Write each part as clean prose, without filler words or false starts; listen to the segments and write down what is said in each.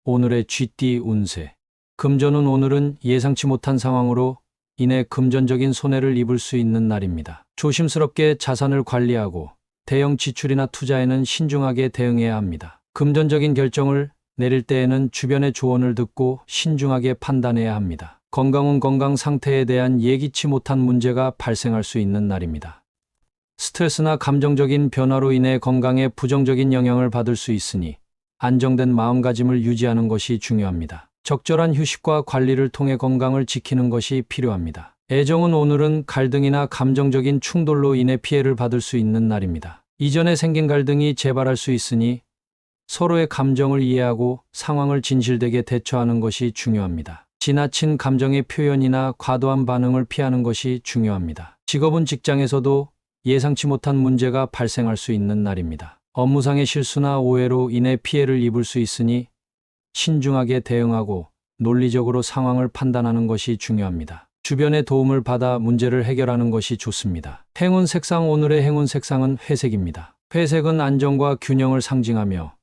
오늘의 쥐띠 운세. 금전운. 오늘은 예상치 못한 상황으로 인해 금전적인 손해를 입을 수 있는 날입니다. 조심스럽게 자산을 관리하고 대형 지출이나 투자에는 신중하게 대응해야 합니다. 금전적인 결정을 내릴 때에는 주변의 조언을 듣고 신중하게 판단해야 합니다. 건강운. 건강 상태에 대한 예기치 못한 문제가 발생할 수 있는 날입니다. 스트레스나 감정적인 변화로 인해 건강에 부정적인 영향을 받을 수 있으니 안정된 마음가짐을 유지하는 것이 중요합니다. 적절한 휴식과 관리를 통해 건강을 지키는 것이 필요합니다. 애정은. 오늘은 갈등이나 감정적인 충돌로 인해 피해를 받을 수 있는 날입니다. 이전에 생긴 갈등이 재발할 수 있으니 서로의 감정을 이해하고 상황을 진실되게 대처하는 것이 중요합니다. 지나친 감정의 표현이나 과도한 반응을 피하는 것이 중요합니다. 직업은. 직장에서도 예상치 못한 문제가 발생할 수 있는 날입니다. 업무상의 실수나 오해로 인해 피해를 입을 수 있으니 신중하게 대응하고 논리적으로 상황을 판단하는 것이 중요합니다. 주변의 도움을 받아 문제를 해결하는 것이 좋습니다. 행운 색상. 오늘의 행운 색상은 회색입니다. 회색은 안정과 균형을 상징하며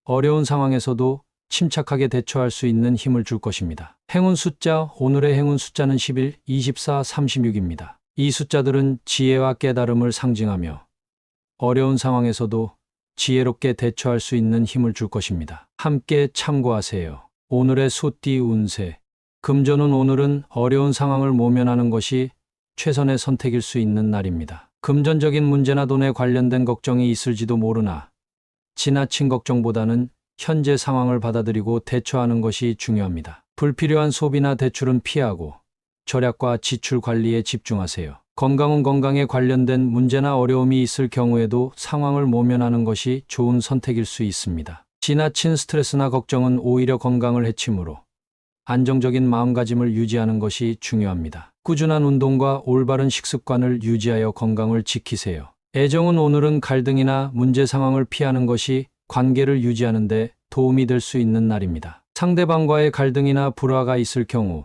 어려운 상황에서도 침착하게 대처할 수 있는 힘을 줄 것입니다. 행운 숫자. 오늘의 행운 숫자는 11, 24, 36입니다. 이 숫자들은 지혜와 깨달음을 상징하며 어려운 상황에서도 지혜롭게 대처할 수 있는 힘을 줄 것입니다. 함께 참고하세요. 오늘의 소띠 운세. 금전운. 오늘은 어려운 상황을 모면하는 것이 최선의 선택일 수 있는 날입니다. 금전적인 문제나 돈에 관련된 걱정이 있을지도 모르나 지나친 걱정보다는 현재 상황을 받아들이고 대처하는 것이 중요합니다. 불필요한 소비나 대출은 피하고 절약과 지출 관리에 집중하세요. 건강은. 건강에 관련된 문제나 어려움이 있을 경우에도 상황을 모면하는 것이 좋은 선택일 수 있습니다. 지나친 스트레스나 걱정은 오히려 건강을 해치므로 안정적인 마음가짐을 유지하는 것이 중요합니다. 꾸준한 운동과 올바른 식습관을 유지하여 건강을 지키세요. 애정은. 오늘은 갈등이나 문제 상황을 피하는 것이 관계를 유지하는 데 도움이 될 수 있는 날입니다. 상대방과의 갈등이나 불화가 있을 경우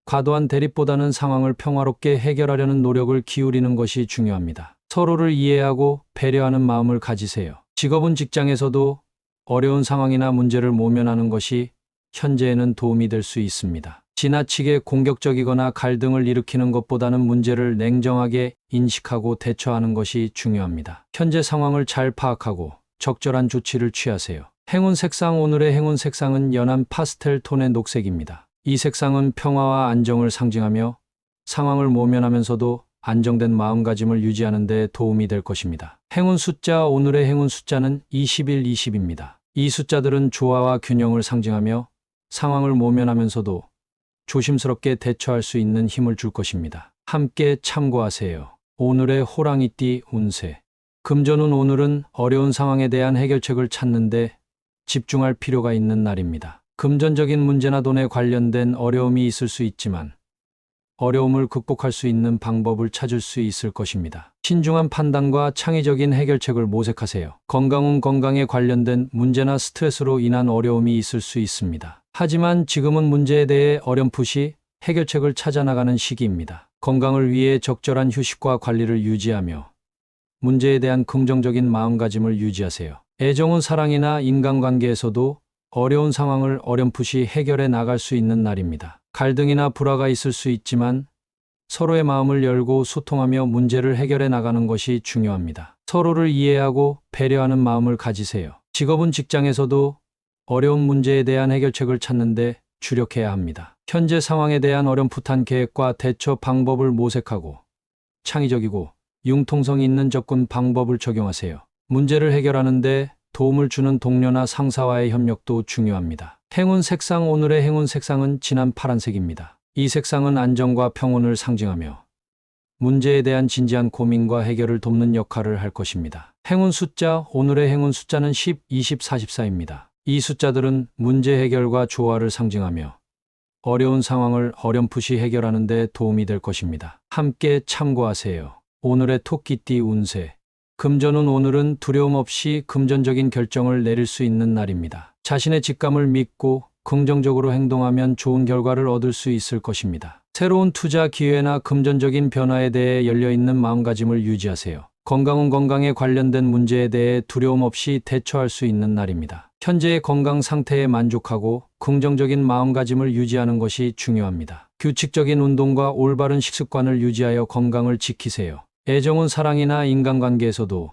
과도한 대립보다는 상황을 평화롭게 해결하려는 노력을 기울이는 것이 중요합니다. 서로를 이해하고 배려하는 마음을 가지세요. 직업은. 직장에서도 어려운 상황이나 문제를 모면하는 것이 현재에는 도움이 될 수 있습니다. 지나치게 공격적이거나 갈등을 일으키는 것보다는 문제를 냉정하게 인식하고 대처하는 것이 중요합니다. 현재 상황을 잘 파악하고 적절한 조치를 취하세요. 행운 색상. 오늘의 행운 색상은 연한 파스텔 톤의 녹색입니다. 이 색상은 평화와 안정을 상징하며 상황을 모면하면서도 안정된 마음가짐을 유지하는 데 도움이 될 것입니다. 행운 숫자. 오늘의 행운 숫자는 21, 20입니다. 이 숫자들은 조화와 균형을 상징하며 상황을 모면하면서도 조심스럽게 대처할 수 있는 힘을 줄 것입니다. 함께 참고하세요. 오늘의 호랑이띠 운세. 금전운. 오늘은 어려운 상황에 대한 해결책을 찾는데 집중할 필요가 있는 날입니다. 금전적인 문제나 돈에 관련된 어려움이 있을 수 있지만 어려움을 극복할 수 있는 방법을 찾을 수 있을 것입니다. 신중한 판단과 창의적인 해결책을 모색하세요. 건강운. 건강에 관련된 문제나 스트레스로 인한 어려움이 있을 수 있습니다. 하지만 지금은 문제에 대해 어렴풋이 해결책을 찾아나가는 시기입니다. 건강을 위해 적절한 휴식과 관리를 유지하며 문제에 대한 긍정적인 마음가짐을 유지하세요. 애정은. 사랑이나 인간관계에서도 어려운 상황을 어렴풋이 해결해 나갈 수 있는 날입니다. 갈등이나 불화가 있을 수 있지만 서로의 마음을 열고 소통하며 문제를 해결해 나가는 것이 중요합니다. 서로를 이해하고 배려하는 마음을 가지세요. 직업은. 직장에서도 어려운 문제에 대한 해결책을 찾는데 주력해야 합니다. 현재 상황에 대한 어렴풋한 계획과 대처 방법을 모색하고 창의적이고 융통성 있는 접근 방법을 적용하세요. 문제를 해결하는데 도움을 주는 동료나 상사와의 협력도 중요합니다. 행운 색상. 오늘의 행운 색상은 진한 파란색입니다. 이 색상은 안정과 평온을 상징하며 문제에 대한 진지한 고민과 해결을 돕는 역할을 할 것입니다. 행운 숫자. 오늘의 행운 숫자는 10, 20, 44입니다. 이 숫자들은 문제 해결과 조화를 상징하며 어려운 상황을 어렴풋이 해결하는 데 도움이 될 것입니다. 함께 참고하세요. 오늘의 토끼띠 운세. 금전운. 오늘은 두려움 없이 금전적인 결정을 내릴 수 있는 날입니다. 자신의 직감을 믿고 긍정적으로 행동하면 좋은 결과를 얻을 수 있을 것입니다. 새로운 투자 기회나 금전적인 변화에 대해 열려있는 마음가짐을 유지하세요. 건강은. 건강에 관련된 문제에 대해 두려움 없이 대처할 수 있는 날입니다. 현재의 건강 상태에 만족하고 긍정적인 마음가짐을 유지하는 것이 중요합니다. 규칙적인 운동과 올바른 식습관을 유지하여 건강을 지키세요. 애정은 사랑이나 인간관계에서도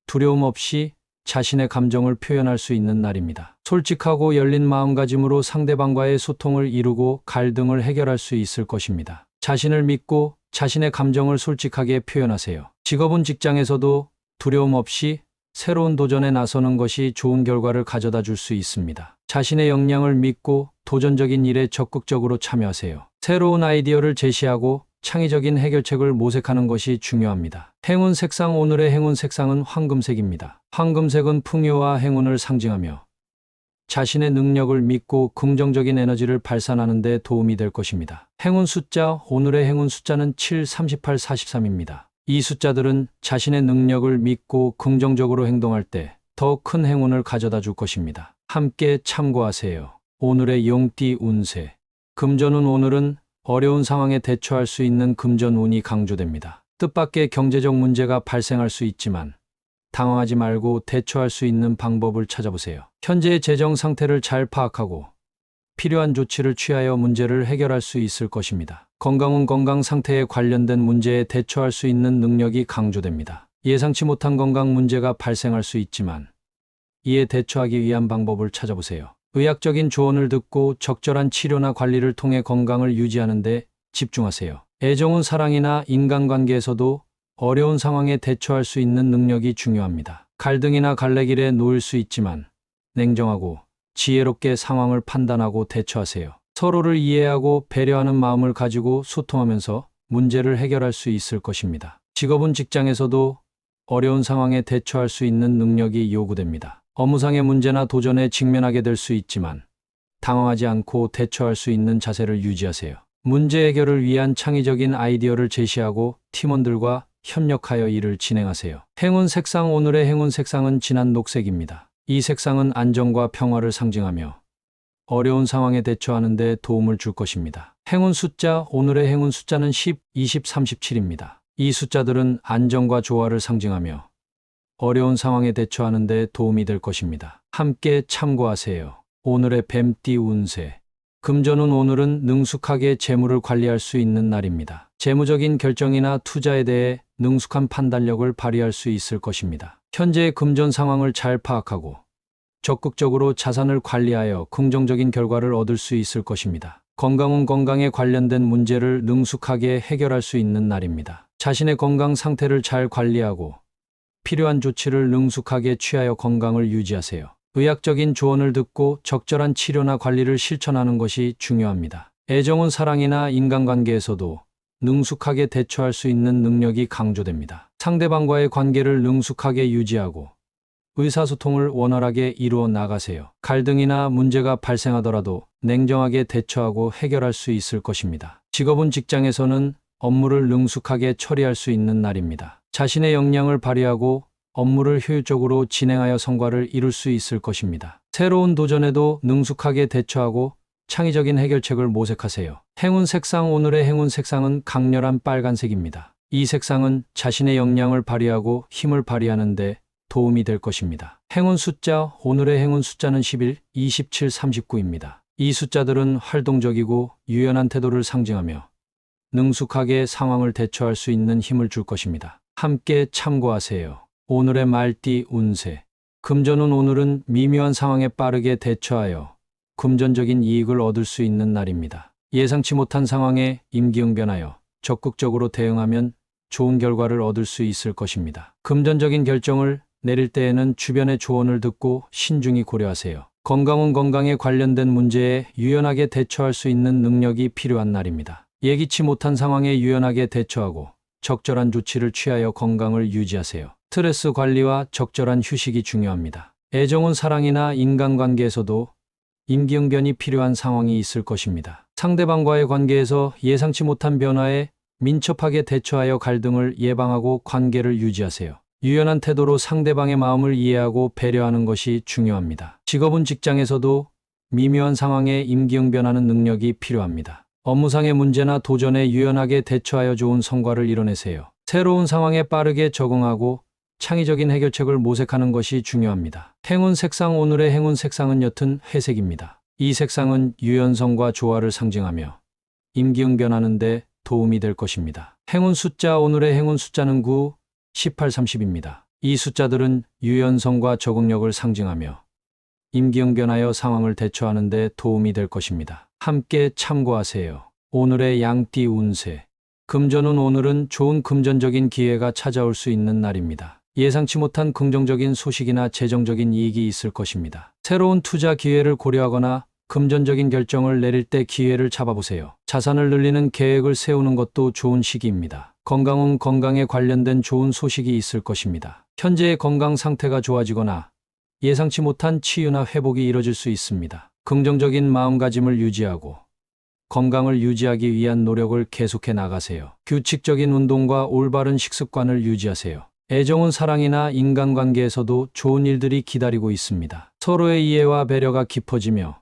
두려움 없이 자신의 감정을 표현할 수 있는 날입니다. 솔직하고 열린 마음가짐으로 상대방과의 소통을 이루고 갈등을 해결할 수 있을 것입니다. 자신을 믿고 자신의 감정을 솔직하게 표현하세요. 직업은 직장에서도 두려움 없이 새로운 도전에 나서는 것이 좋은 결과를 가져다 줄 수 있습니다. 자신의 역량을 믿고 도전적인 일에 적극적으로 참여하세요. 새로운 아이디어를 제시하고 창의적인 해결책을 모색하는 것이 중요합니다. 행운 색상. 오늘의 행운 색상은 황금색입니다. 황금색은 풍요와 행운을 상징하며 자신의 능력을 믿고 긍정적인 에너지를 발산하는 데 도움이 될 것입니다. 행운 숫자. 오늘의 행운 숫자는 7, 38, 43입니다. 이 숫자들은 자신의 능력을 믿고 긍정적으로 행동할 때 더 큰 행운을 가져다 줄 것입니다. 함께 참고하세요. 오늘의 용띠 운세. 금전운. 오늘은 어려운 상황에 대처할 수 있는 금전운이 강조됩니다. 뜻밖의 경제적 문제가 발생할 수 있지만 당황하지 말고 대처할 수 있는 방법을 찾아보세요. 현재의 재정 상태를 잘 파악하고 필요한 조치를 취하여 문제를 해결할 수 있을 것입니다. 건강은 건강 상태에 관련된 문제에 대처할 수 있는 능력이 강조됩니다. 예상치 못한 건강 문제가 발생할 수 있지만 이에 대처하기 위한 방법을 찾아보세요. 의학적인 조언을 듣고 적절한 치료나 관리를 통해 건강을 유지하는 데 집중하세요. 애정은 사랑이나 인간관계에서도 어려운 상황에 대처할 수 있는 능력이 중요합니다. 갈등이나 갈래길에 놓일 수 있지만 냉정하고 지혜롭게 상황을 판단하고 대처하세요. 서로를 이해하고 배려하는 마음을 가지고 소통하면서 문제를 해결할 수 있을 것입니다. 직업은 직장에서도 어려운 상황에 대처할 수 있는 능력이 요구됩니다. 업무상의 문제나 도전에 직면하게 될 수 있지만 당황하지 않고 대처할 수 있는 자세를 유지하세요. 문제 해결을 위한 창의적인 아이디어를 제시하고 팀원들과 협력하여 일을 진행하세요. 행운 색상. 오늘의 행운 색상은 진한 녹색입니다. 이 색상은 안정과 평화를 상징하며 어려운 상황에 대처하는 데 도움을 줄 것입니다. 행운 숫자. 오늘의 행운 숫자는 10, 20, 37입니다. 이 숫자들은 안정과 조화를 상징하며 어려운 상황에 대처하는 데 도움이 될 것입니다. 함께 참고하세요. 오늘의 뱀띠 운세. 금전운. 오늘은 능숙하게 재물을 관리할 수 있는 날입니다. 재무적인 결정이나 투자에 대해 능숙한 판단력을 발휘할 수 있을 것입니다. 현재의 금전 상황을 잘 파악하고 적극적으로 자산을 관리하여 긍정적인 결과를 얻을 수 있을 것입니다. 건강은 건강에 관련된 문제를 능숙하게 해결할 수 있는 날입니다. 자신의 건강 상태를 잘 관리하고 필요한 조치를 능숙하게 취하여 건강을 유지하세요. 의학적인 조언을 듣고 적절한 치료나 관리를 실천하는 것이 중요합니다. 애정은 사랑이나 인간관계에서도 능숙하게 대처할 수 있는 능력이 강조됩니다. 상대방과의 관계를 능숙하게 유지하고 의사소통을 원활하게 이루어 나가세요. 갈등이나 문제가 발생하더라도 냉정하게 대처하고 해결할 수 있을 것입니다. 직업은 직장에서는 업무를 능숙하게 처리할 수 있는 날입니다. 자신의 역량을 발휘하고 업무를 효율적으로 진행하여 성과를 이룰 수 있을 것입니다. 새로운 도전에도 능숙하게 대처하고 창의적인 해결책을 모색하세요. 행운 색상. 오늘의 행운 색상은 강렬한 빨간색입니다. 이 색상은 자신의 역량을 발휘하고 힘을 발휘하는 데 도움이 될 것입니다. 행운 숫자. 오늘의 행운 숫자는 11, 27, 39입니다. 이 숫자들은 활동적이고 유연한 태도를 상징하며 능숙하게 상황을 대처할 수 있는 힘을 줄 것입니다. 함께 참고하세요. 오늘의 말띠 운세. 금전운. 오늘은 미묘한 상황에 빠르게 대처하여 금전적인 이익을 얻을 수 있는 날입니다. 예상치 못한 상황에 임기응변하여 적극적으로 대응하면 좋은 결과를 얻을 수 있을 것입니다. 금전적인 결정을 내릴 때에는 주변의 조언을 듣고 신중히 고려하세요. 건강은 건강에 관련된 문제에 유연하게 대처할 수 있는 능력이 필요한 날입니다. 예기치 못한 상황에 유연하게 대처하고 적절한 조치를 취하여 건강을 유지하세요. 스트레스 관리와 적절한 휴식이 중요합니다. 애정은 사랑이나 인간관계에서도 임기응변이 필요한 상황이 있을 것입니다. 상대방과의 관계에서 예상치 못한 변화에 민첩하게 대처하여 갈등을 예방하고 관계를 유지하세요. 유연한 태도로 상대방의 마음을 이해하고 배려하는 것이 중요합니다. 직업은 직장에서도 미묘한 상황에 임기응변하는 능력이 필요합니다. 업무상의 문제나 도전에 유연하게 대처하여 좋은 성과를 이뤄내세요. 새로운 상황에 빠르게 적응하고 창의적인 해결책을 모색하는 것이 중요합니다. 행운 색상 오늘의 행운 색상은 옅은 회색입니다. 이 색상은 유연성과 조화를 상징하며 임기응변하는 데 도움이 될 것입니다. 행운 숫자 오늘의 행운 숫자는 9, 18, 30입니다. 이 숫자들은 유연성과 적응력을 상징하며 임기응변하여 상황을 대처하는 데 도움이 될 것입니다. 함께 참고하세요. 오늘의 양띠 운세. 금전운 오늘은 좋은 금전적인 기회가 찾아올 수 있는 날입니다. 예상치 못한 긍정적인 소식이나 재정적인 이익이 있을 것입니다. 새로운 투자 기회를 고려하거나 금전적인 결정을 내릴 때 기회를 잡아보세요. 자산을 늘리는 계획을 세우는 것도 좋은 시기입니다. 건강은 건강에 관련된 좋은 소식이 있을 것입니다. 현재의 건강 상태가 좋아지거나 예상치 못한 치유나 회복이 이뤄질 수 있습니다. 긍정적인 마음가짐을 유지하고 건강을 유지하기 위한 노력을 계속해 나가세요. 규칙적인 운동과 올바른 식습관을 유지하세요. 애정은 사랑이나 인간관계에서도 좋은 일들이 기다리고 있습니다. 서로의 이해와 배려가 깊어지며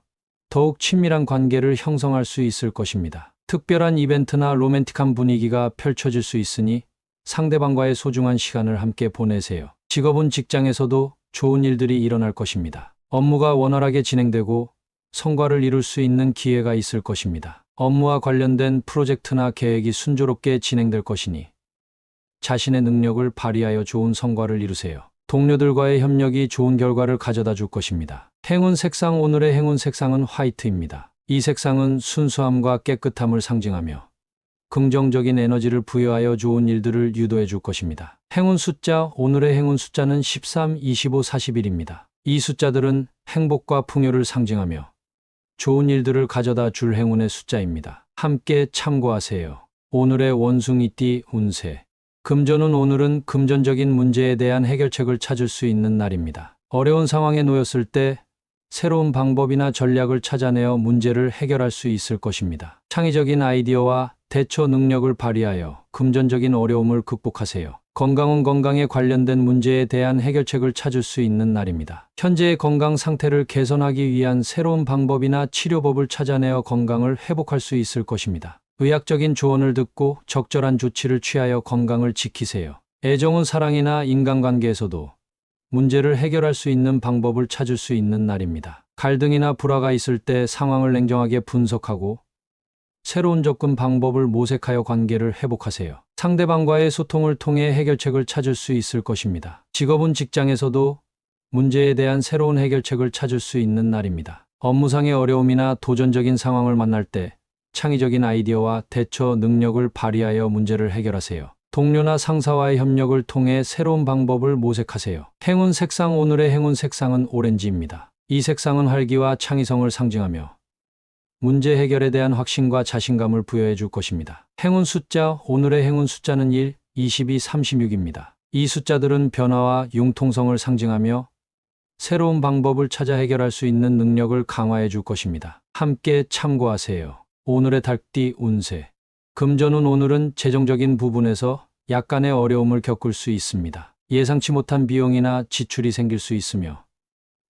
더욱 친밀한 관계를 형성할 수 있을 것입니다. 특별한 이벤트나 로맨틱한 분위기가 펼쳐질 수 있으니 상대방과의 소중한 시간을 함께 보내세요. 직업은 직장에서도 좋은 일들이 일어날 것입니다. 업무가 원활하게 진행되고 성과를 이룰 수 있는 기회가 있을 것입니다. 업무와 관련된 프로젝트나 계획이 순조롭게 진행될 것이니 자신의 능력을 발휘하여 좋은 성과를 이루세요. 동료들과의 협력이 좋은 결과를 가져다 줄 것입니다. 행운 색상 오늘의 행운 색상은 화이트입니다. 이 색상은 순수함과 깨끗함을 상징하며 긍정적인 에너지를 부여하여 좋은 일들을 유도해 줄 것입니다. 행운 숫자 오늘의 행운 숫자는 13, 25, 41입니다. 이 숫자들은 행복과 풍요를 상징하며 좋은 일들을 가져다 줄 행운의 숫자입니다. 함께 참고하세요. 오늘의 원숭이띠 운세. 금전운 오늘은 금전적인 문제에 대한 해결책을 찾을 수 있는 날입니다. 어려운 상황에 놓였을 때 새로운 방법이나 전략을 찾아내어 문제를 해결할 수 있을 것입니다. 창의적인 아이디어와 대처 능력을 발휘하여 금전적인 어려움을 극복하세요. 건강은 건강에 관련된 문제에 대한 해결책을 찾을 수 있는 날입니다. 현재의 건강 상태를 개선하기 위한 새로운 방법이나 치료법을 찾아내어 건강을 회복할 수 있을 것입니다. 의학적인 조언을 듣고 적절한 조치를 취하여 건강을 지키세요. 애정은 사랑이나 인간관계에서도 문제를 해결할 수 있는 방법을 찾을 수 있는 날입니다. 갈등이나 불화가 있을 때 상황을 냉정하게 분석하고 새로운 접근 방법을 모색하여 관계를 회복하세요. 상대방과의 소통을 통해 해결책을 찾을 수 있을 것입니다. 직업은 직장에서도 문제에 대한 새로운 해결책을 찾을 수 있는 날입니다. 업무상의 어려움이나 도전적인 상황을 만날 때 창의적인 아이디어와 대처 능력을 발휘하여 문제를 해결하세요. 동료나 상사와의 협력을 통해 새로운 방법을 모색하세요. 행운 색상 오늘의 행운 색상은 오렌지입니다. 이 색상은 활기와 창의성을 상징하며 문제 해결에 대한 확신과 자신감을 부여해 줄 것입니다. 행운 숫자 오늘의 행운 숫자는 1, 22, 36입니다. 이 숫자들은 변화와 융통성을 상징하며 새로운 방법을 찾아 해결할 수 있는 능력을 강화해 줄 것입니다. 함께 참고하세요. 오늘의 달띠 운세. 금전운 오늘은 재정적인 부분에서 약간의 어려움을 겪을 수 있습니다. 예상치 못한 비용이나 지출이 생길 수 있으며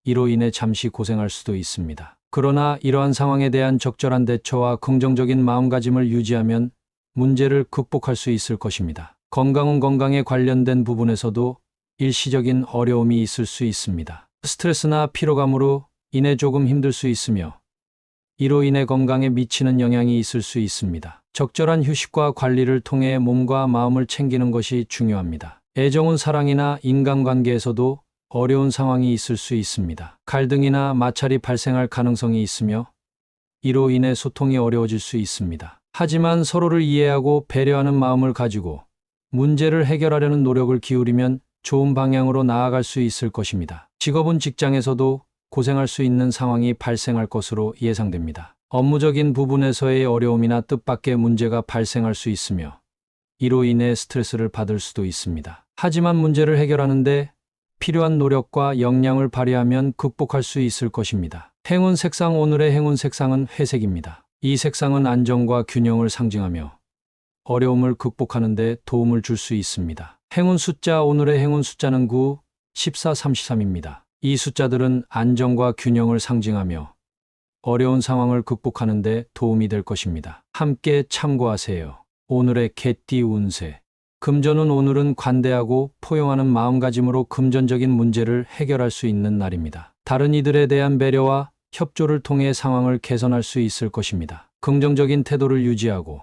이로 인해 잠시 고생할 수도 있습니다. 그러나 이러한 상황에 대한 적절한 대처와 긍정적인 마음가짐을 유지하면 문제를 극복할 수 있을 것입니다. 건강은 건강에 관련된 부분에서도 일시적인 어려움이 있을 수 있습니다. 스트레스나 피로감으로 인해 조금 힘들 수 있으며 이로 인해 건강에 미치는 영향이 있을 수 있습니다. 적절한 휴식과 관리를 통해 몸과 마음을 챙기는 것이 중요합니다. 애정은 사랑이나 인간관계에서도 어려운 상황이 있을 수 있습니다. 갈등이나 마찰이 발생할 가능성이 있으며 이로 인해 소통이 어려워질 수 있습니다. 하지만 서로를 이해하고 배려하는 마음을 가지고 문제를 해결하려는 노력을 기울이면 좋은 방향으로 나아갈 수 있을 것입니다. 직업은 직장에서도 고생할 수 있는 상황이 발생할 것으로 예상됩니다. 업무적인 부분에서의 어려움이나 뜻밖의 문제가 발생할 수 있으며 이로 인해 스트레스를 받을 수도 있습니다. 하지만 문제를 해결하는데 필요한 노력과 역량을 발휘하면 극복할 수 있을 것입니다. 행운 색상 오늘의 행운 색상은 회색입니다. 이 색상은 안정과 균형을 상징하며 어려움을 극복하는 데 도움을 줄 수 있습니다. 행운 숫자 오늘의 행운 숫자는 9, 14, 33입니다. 이 숫자들은 안정과 균형을 상징하며 어려운 상황을 극복하는 데 도움이 될 것입니다. 함께 참고하세요. 오늘의 개띠 운세. 금전운 오늘은 관대하고 포용하는 마음가짐으로 금전적인 문제를 해결할 수 있는 날입니다. 다른 이들에 대한 배려와 협조를 통해 상황을 개선할 수 있을 것입니다. 긍정적인 태도를 유지하고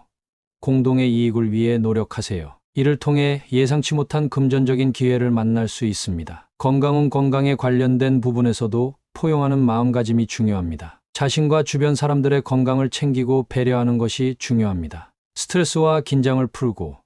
공동의 이익을 위해 노력하세요. 이를 통해 예상치 못한 금전적인 기회를 만날 수 있습니다. 건강은 건강에 관련된 부분에서도 포용하는 마음가짐이 중요합니다. 자신과 주변 사람들의 건강을 챙기고 배려하는 것이 중요합니다. 스트레스와 긴장을 풀고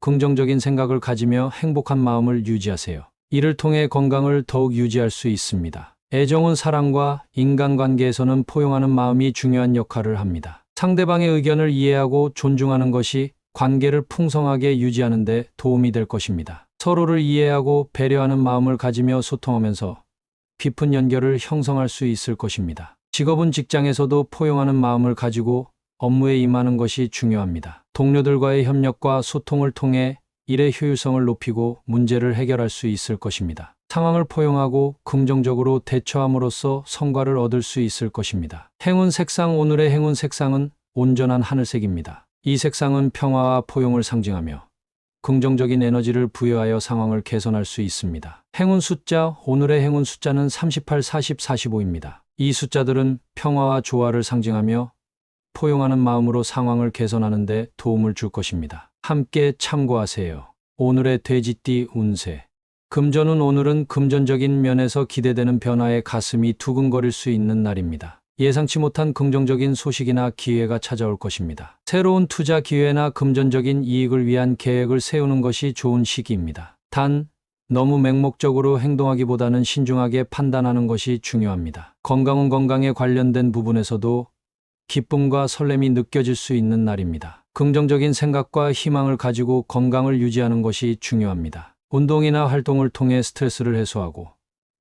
긍정적인 생각을 가지며 행복한 마음을 유지하세요. 이를 통해 건강을 더욱 유지할 수 있습니다. 애정은 사랑과 인간관계에서는 포용하는 마음이 중요한 역할을 합니다. 상대방의 의견을 이해하고 존중하는 것이 관계를 풍성하게 유지하는 데 도움이 될 것입니다. 서로를 이해하고 배려하는 마음을 가지며 소통하면서 깊은 연결을 형성할 수 있을 것입니다. 직업은 직장에서도 포용하는 마음을 가지고 업무에 임하는 것이 중요합니다. 동료들과의 협력과 소통을 통해 일의 효율성을 높이고 문제를 해결할 수 있을 것입니다. 상황을 포용하고 긍정적으로 대처함으로써 성과를 얻을 수 있을 것입니다. 행운 색상 오늘의 행운 색상은 온전한 하늘색입니다. 이 색상은 평화와 포용을 상징하며 긍정적인 에너지를 부여하여 상황을 개선할 수 있습니다. 행운 숫자 오늘의 행운 숫자는 38, 40, 45입니다. 이 숫자들은 평화와 조화를 상징하며 포용하는 마음으로 상황을 개선하는 데 도움을 줄 것입니다. 함께 참고하세요. 오늘의 돼지띠 운세. 금전운 오늘은 금전적인 면에서 기대되는 변화에 가슴이 두근거릴 수 있는 날입니다. 예상치 못한 긍정적인 소식이나 기회가 찾아올 것입니다. 새로운 투자 기회나 금전적인 이익을 위한 계획을 세우는 것이 좋은 시기입니다. 단, 너무 맹목적으로 행동하기보다는 신중하게 판단하는 것이 중요합니다. 건강은 건강에 관련된 부분에서도 기쁨과 설렘이 느껴질 수 있는 날입니다. 긍정적인 생각과 희망을 가지고 건강을 유지하는 것이 중요합니다. 운동이나 활동을 통해 스트레스를 해소하고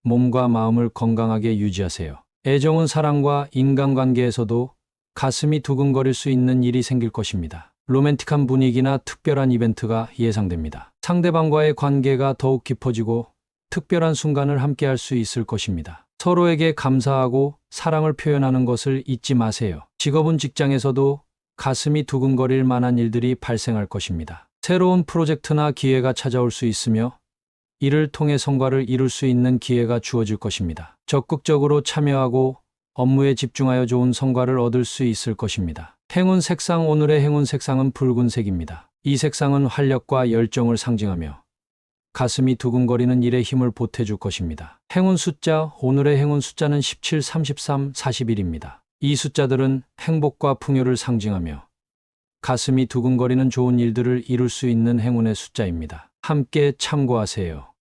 몸과 마음을 건강하게 유지하세요. 애정은 사랑과 인간관계에서도 가슴이 두근거릴 수 있는 일이 생길 것입니다. 로맨틱한 분위기나 특별한 이벤트가 예상됩니다. 상대방과의 관계가 더욱 깊어지고 특별한 순간을 함께할 수 있을 것입니다. 서로에게 감사하고 사랑을 표현하는 것을 잊지 마세요. 직업은 직장에서도 가슴이 두근거릴 만한 일들이 발생할 것입니다. 새로운 프로젝트나 기회가 찾아올 수 있으며 이를 통해 성과를 이룰 수 있는 기회가 주어질 것입니다. 적극적으로 참여하고 업무에 집중하여 좋은 성과를 얻을 수 있을 것입니다. 행운 색상 오늘의 행운 색상은 붉은색입니다. 이 색상은 활력과 열정을 상징하며 가슴이 두근거리는 일에 힘을 보태줄 것입니다. 행운 숫자 오늘의 행운 숫자는 17, 33, 41입니다. 이 숫자들은 행복과 풍요를 상징하며 가슴이 두근거리는 좋은 일들을 이룰 수 있는 행운의 숫자입니다. 함께 참고하세요.